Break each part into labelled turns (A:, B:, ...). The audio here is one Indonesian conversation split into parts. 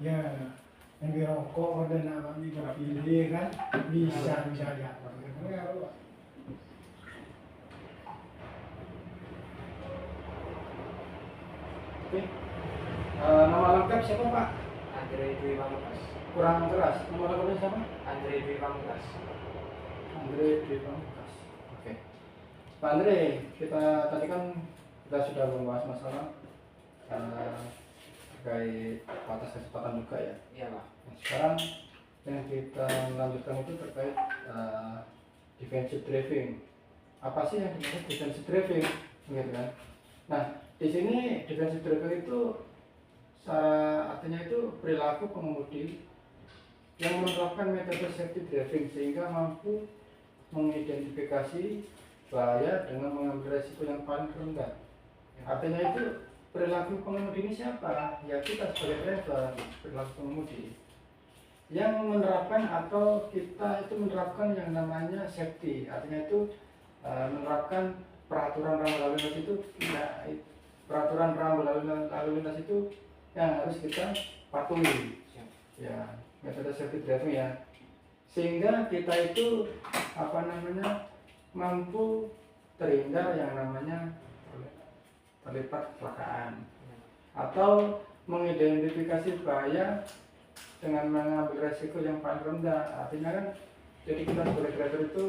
A: Ya, yang dirokok dan nama pilih kan bisa diatur. Ya, Pak.
B: Oke. Nama lengkap siapa Pak?
C: Andre Dwi Pamungkas.
B: Kurang keras. Nama lengkapnya siapa?
C: Andre Dwi Pamungkas.
B: Andre Dwi Pamungkas. Oke. Pak Andre, kita tadi kan kita sudah membahas masalah terkait batas kecepatan juga ya.
C: Iya Pak.
B: Nah, sekarang yang kita lanjutkan itu terkait defensive driving. Apa sih yang dimaksud defensive driving? Gitu kan? Nah, di sini defensive driving itu artinya itu perilaku pengemudi yang menerapkan metode safety driving sehingga mampu mengidentifikasi bahaya dengan mengambil resiko yang paling rendah. Artinya itu perilaku pengemudi ini siapa? Ya kita sebagai driver, perilaku pengemudi yang menerapkan atau kita itu menerapkan yang namanya safety. Artinya itu menerapkan peraturan lalu lintas itu peraturan lalu lintas itu yang harus kita patuhi. Ya, metode safety driving ya. Sehingga kita itu mampu terhindar yang namanya terlibat kecelakaan atau mengidentifikasi bahaya dengan mengambil resiko yang paling rendah. Artinya kan jadi kita sebagai driver itu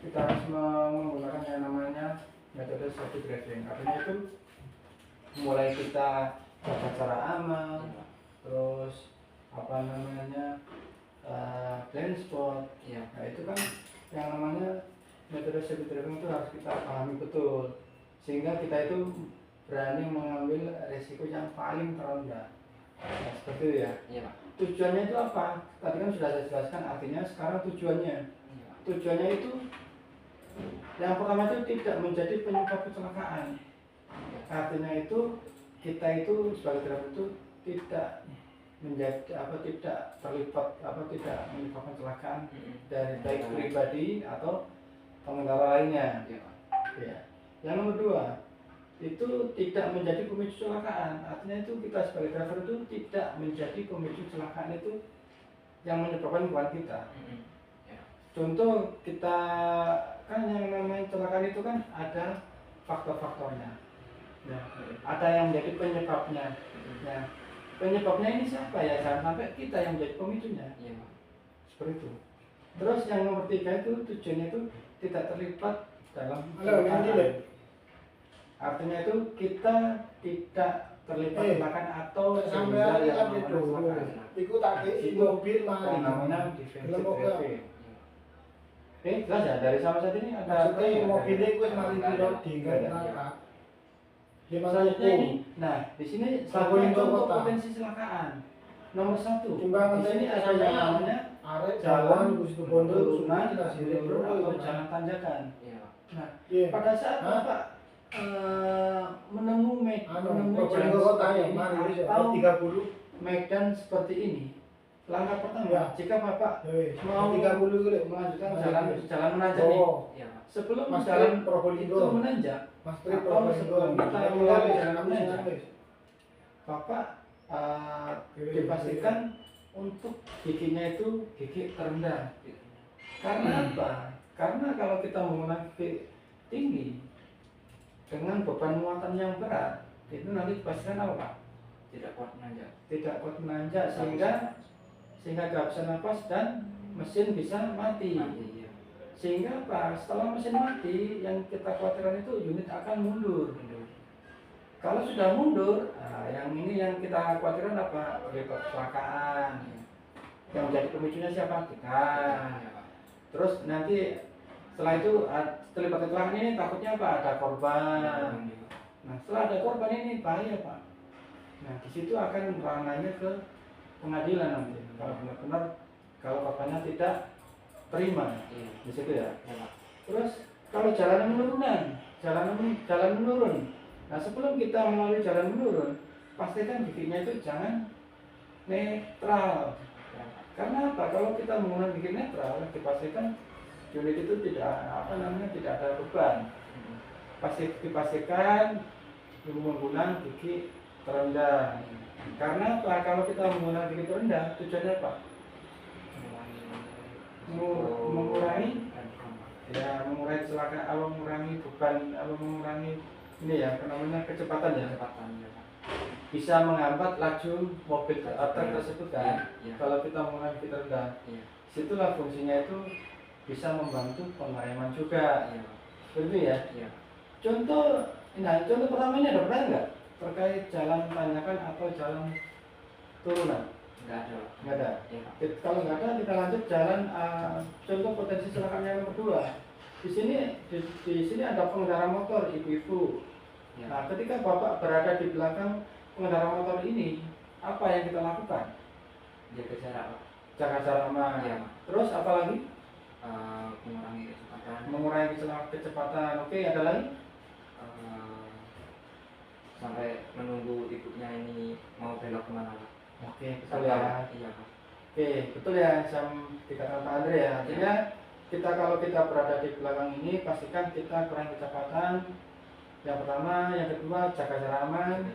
B: kita harus menggunakan yang namanya metode safety driving. Artinya itu mulai kita tata cara aman, terus blind spot. Nah itu kan yang namanya metode safety driving itu harus kita pahami betul sehingga kita itu berani mengambil resiko yang paling terendah. Nah, seperti itu ya.
C: Iya Pak.
B: Tujuannya itu apa? Tadi kan sudah saya jelaskan, artinya sekarang tujuannya.
C: Iya, Pak.
B: Tujuannya itu yang pertama itu tidak menjadi penyebab kecelakaan. Artinya itu kita itu sebagai driver itu tidak menjadi tidak terlibat tidak menyebabkan kecelakaan dari baik pribadi atau pengendara lainnya.
C: Iya, Pak.
B: Ya. Yang nomor dua itu tidak menjadi pemicu kecelakaan. Artinya itu kita sebagai driver itu tidak menjadi pemicu kecelakaan itu yang menyebabkan bukan kita.
C: Ya.
B: Contoh kita kan yang namanya kecelakaan itu kan ada faktor-faktornya. Ya, ada yang menjadi penyebabnya. Ya, penyebabnya ini siapa ya? Jangan sampai kita yang menjadi pemicunya.
C: Iya, Pak.
B: Seperti itu. Terus yang nomor tiga itu tujuannya itu tidak terlibat dalam
A: kecelakaan.
B: Artinya itu kita tidak terlibat kecelakaan atau
A: sampai
B: yang
A: itu
B: kecelakaan.
A: ikut tadi mobil mari
B: Yang namanya defensive driving. Jelas ya, dari sama saat ini ada
A: maksudnya mobilnya gue mari di neraka.
B: Selanjutnya ini, nah di sini
A: Samping
B: contoh
A: kota.
B: potensi kecelakaan. Nomor satu,
A: Timbangan
B: di sini ada yang namanya
A: arek
B: jalan
A: Gusti Bondo
B: turunan
A: kita sini
B: atau jalan tanjakan.
C: Iya, Pak.
B: Nah,
A: Iya.
B: pada saat
A: Hah?
B: Bapak menemui jalan
A: kota
B: seperti
A: ya,
B: ini
A: mari
B: atau
A: 30.
B: medan seperti ini, langkah pertama
A: Ya.
B: jika Bapak
A: Wis,
B: mau
A: 30 kuwi.
B: melanjutkan jalan menanjak nih,
A: Oh,
C: Iya, Pak.
B: sebelum
A: Mas
B: jalan
A: Tri Probolinggo.
B: itu menanjak,
A: Mas Tri
B: atau
A: Probolinggo.
B: sebelum kita mulai jalan menanjak, Bapak dipastikan untuk giginya itu gigi terendah. Karena apa? Karena kalau kita menggunakan gigi tinggi dengan beban muatan yang berat, itu nanti dipastikan apa Pak?
C: Tidak kuat menanjak.
B: Tidak kuat menanjak sehingga kehabisan napas dan mesin bisa mati.
C: Iya.
B: Sehingga apa? Setelah mesin mati, yang kita khawatirkan itu unit akan mundur. Kalau sudah mundur, nah yang ini yang kita khawatirkan apa? Terlibat kecelakaan. Yang menjadi pemicunya siapa? Kita.
C: Iya, Pak.
B: Terus nanti setelah itu terlibat kecelakaan ini takutnya apa? Ada korban. Nah setelah ada korban ini bahaya Pak. Nah di situ akan ranahnya ke pengadilan nanti. Kalau benar-benar kalau korbannya tidak terima
C: Iya.
B: di situ ya.
C: Iya, Pak.
B: Terus kalau jalan menurun. Nah sebelum kita melalui jalan menurun, pastikan giginya itu jangan netral. Karena apa? Kalau kita menggunakan gigi netral, dipastikan unit itu tidak ada beban. Pasti dipastikan menggunakan gigi terendah. Karena apa? Kalau kita menggunakan begitu rendah, tujuannya apa? Mengurangi ya, mengurangi kecelakaan, mengurangi beban, mengurangi ini ya, apa namanya, kecepatan ya.
C: kecepatan ya Pak.
B: Bisa menghambat laju mobil truk tersebut kan.
C: Iya.
B: Kalau kita menggunakan begitu rendah,
C: Iya.
B: situlah fungsinya itu bisa membantu pengereman juga.
C: Iya Pak.
B: Begitu ya.
C: Iya.
B: Contoh, nah contoh pertama ini ada pertanyaan nggak terkait jalan tanjakan atau jalan turunan?
C: Enggak ada Pak.
B: Nggak ada.
C: Iya Pak.
B: Kalau nggak ada, kita lanjut jalan. Contoh potensi kecelakaan yang kedua. Di sini ada pengendara motor ibu-ibu.
C: Iya.
B: Nah, ketika bapak berada di belakang pengendara motor ini, apa yang kita lakukan?
C: Jaga jarak Pak.
B: Jaga jarak aman.
C: Iya Pak.
B: Terus apa lagi?
C: Mengurangi kecepatan.
B: Mengurangi kecepatan. Oke, ada lagi?
C: Sampai menunggu ibunya ini mau belok kemana Pak.
B: Oke, betul ya.
C: Iya Pak.
B: Oke, betul ya, yang dikatakan Pak Andre ya. Artinya kalau kita berada di belakang ini, pastikan kita kurangi kecepatan. Yang pertama, yang kedua, jaga jarak aman.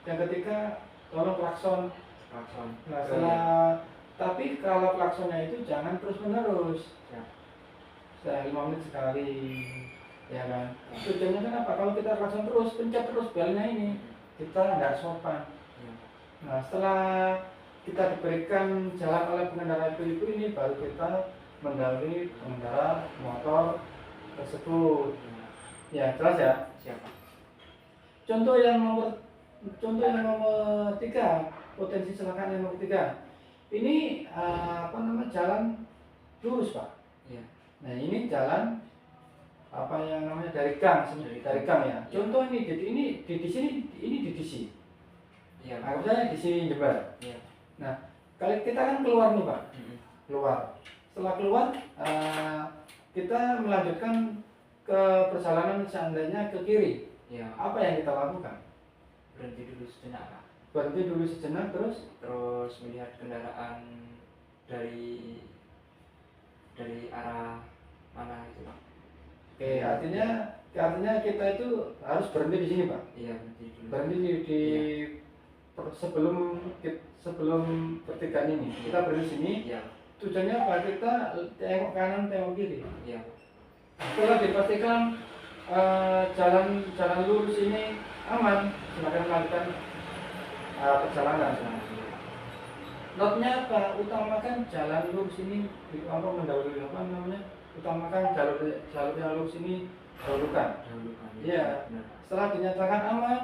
B: Yang ketiga, tolong klakson.
C: Klakson.
B: Nah, tapi kalau klaksonnya itu jangan terus menerus.
C: Ya.
B: 5 menit sekali, ya kan. Tujuannya kan apa? Kalau kita klakson terus, pencet terus belnya ini, kita nggak sopan.
C: Iya.
B: Nah, setelah kita diberikan jalan oleh pengendara ibu-ibu ini, baru kita mendahului pengendara motor tersebut. Ya, jelas ya.
C: Siapa?
B: Contoh yang nomor 3, potensi kecelakaan yang nomor 3. Ini jalan lurus, Pak.
C: Iya.
B: Nah, ini jalan apa yang namanya dari gang ya. Contoh ini di sini ini di DC.
C: Iya.
B: Anggap saja di sini Jember.
C: Iya.
B: Nah, kalau kita kan keluar nih, Pak.
C: Mm-mm.
B: Keluar. Setelah keluar, kita melanjutkan ke perjalanan seandainya ke kiri.
C: Iya.
B: Apa yang kita lakukan?
C: Berhenti dulu sejenak Pak.
B: Berhenti dulu sejenak, terus
C: Terus melihat kendaraan dari arah mana itu Pak.
B: oke, artinya kita itu harus berhenti di sini, Pak.
C: Iya, berhenti dulu.
B: Berhenti di sebelum pertigaan ini. Kita berhenti di sini.
C: Iya.
B: Tujuannya apa? Kita tengok kanan, tengok kiri.
C: Iya.
B: Setelah dipastikan jalan lurus ini aman, silakan melanjutkan perjalanan. Notnya apa? Utamakan jalan lurus ini mendahului utamakan jalur yang lurus ini dahulukan. Iya.
C: Benar, Pak.
B: Setelah dinyatakan aman,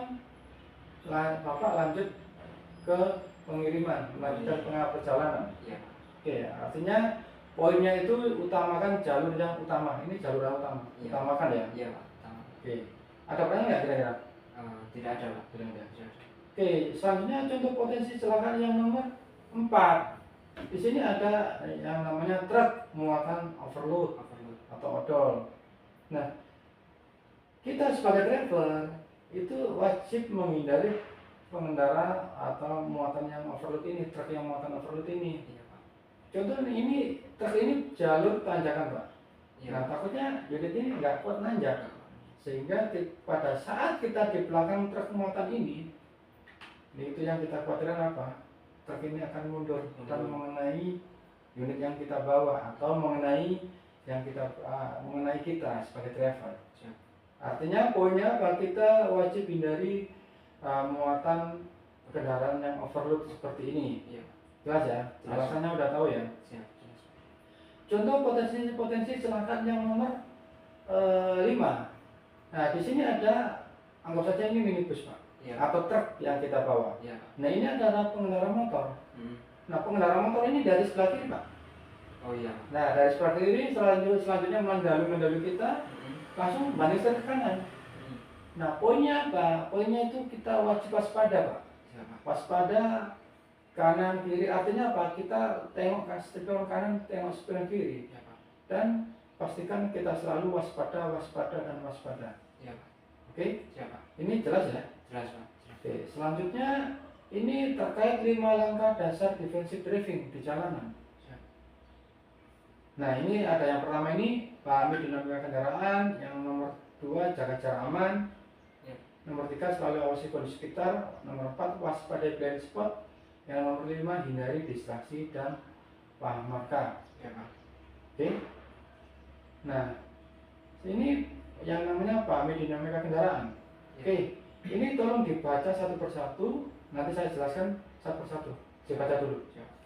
B: Bapak lanjut ke pengiriman, melanjutkan perjalanan.
C: Iya.
B: Oke, artinya poinnya itu utamakan jalur yang utama. Ini jalur yang utama.
C: Iya.
B: Utamakan ya.
C: Iya Pak. Utama.
B: Oke. Ada pertanyaan nggak kira-kira?
C: Tidak ada Pak.
B: Tidak ada.
C: Tidak ada.
B: Oke, selanjutnya contoh potensi kecelakaan yang nomor 4. Di sini ada yang namanya truk muatan overload
C: Overload.
B: atau odol. Nah, kita sebagai driver itu wajib menghindari pengendara atau muatan yang overload ini, truk yang muatan overload ini.
C: Iya Pak.
B: Contoh ini truk ini jalur tanjakan, Pak.
C: Iya.
B: Nah, takutnya unit ini nggak kuat nanjak, sehingga pada saat kita di belakang truk muatan ini, itu yang kita khawatirkan apa? Truk ini akan mundur dan mengenai unit yang kita bawa atau mengenai kita sebagai driver.
C: Siap.
B: Artinya poinnya apa? Kita wajib hindari muatan kendaraan yang overload seperti ini.
C: Iya.
B: Jelas ya? Alasannya udah tahu ya?
C: Siap. Jelas.
B: Contoh potensi kecelakaan yang nomor 5. Nah, di sini ada, anggap saja ini minibus, Pak.
C: Iya.
B: Atau truk yang kita bawa.
C: Iya.
B: Nah, ini adalah pengendara motor.
C: Mm.
B: Nah, pengendara motor ini dari sebelah kiri, Pak.
C: Oh iya.
B: Nah, dari sebelah kiri selanjutnya mendahului kita, langsung banding ke kanan. Nah, poinnya apa? Poinnya itu kita wajib waspada, Pak.
C: Siapa?
B: Waspada kanan kiri, artinya apa? Kita tengok spion kanan, tengok spion kiri,
C: Siapa?
B: dan pastikan kita selalu waspada dan waspada.
C: Iya Pak.
B: Oke?
C: Siapa?
B: Ini jelas ya?
C: Jelas Pak.
B: Oke, selanjutnya ini terkait 5 langkah dasar defensive driving di jalanan.
C: Siap.
B: Nah, ini ada yang pertama ini, pahami dinamika kendaraan. Yang nomor 2, jaga jarak aman.
C: Iya.
B: Nomor 3, selalu awasi kondisi sekitar. Nomor 4, waspadai blind spot. Yang nomor 5, hindari distraksi dan paham marka.
C: Ya, Pak.
B: Oke. Nah, ini yang namanya apa? Dinamika kendaraan. Oke. Ini tolong dibaca satu persatu. Nanti saya jelaskan satu persatu. Saya baca dulu.
C: Siap.